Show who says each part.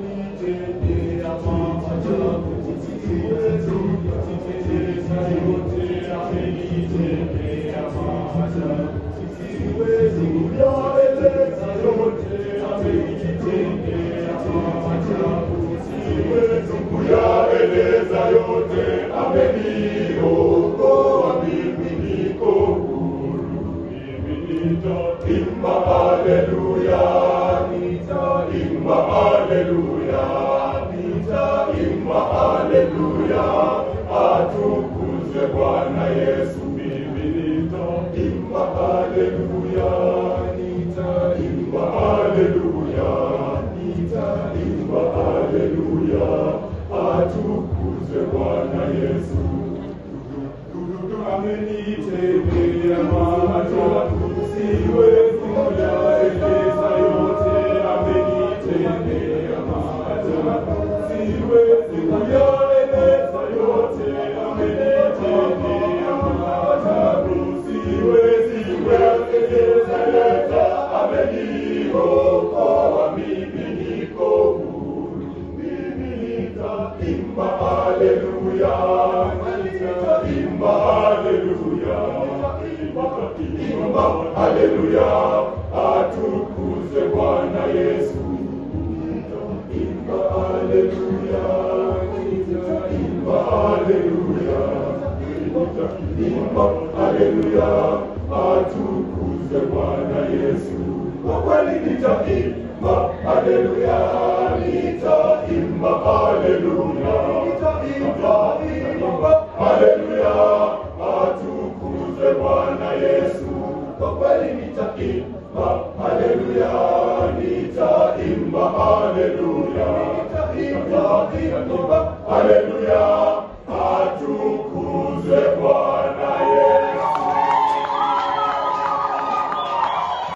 Speaker 1: amenitendea maajabu, siwezi kueleza yote, amenitendea maajabu, siwezi kuyaeleza yote, amenitendea maajabu, siwezi kuyaeleza yote, ameniokoa, mimi niko huru, mimi nitaimba haleluya, nitaimba haleluya, nitaimba haleluya, atukuzwe Bwana Yesu, mimi nitaimba haleluya, nitaimba haleluya, nitaimba haleluya, atukuzwe Bwana Yesu. Amenitendea maajabu, siwezi kuyaeleza yote, amenitendea maajabu, siwezi kuyaeleza yote, amenitendea maajabu, siwezi kuyaeleza yote, ameniokoa, mimi niko huru, mimi nitaimba haleluya, nitaimba haleluya, nitaimba haleluya, atukuzwe Bwana Yesu, nitaimba haleluya, nitaimba haleluya, nitaimba haleluya, atukuzwe Bwana Yesu. Kwa kweli nitaimba haleluya, nitaimba haleluya, nitaimba haleluya, atukuzwe Bwana Yesu. Kwa kweli nitaimba haleluya, nitaimba haleluya, nitaimba haleluya,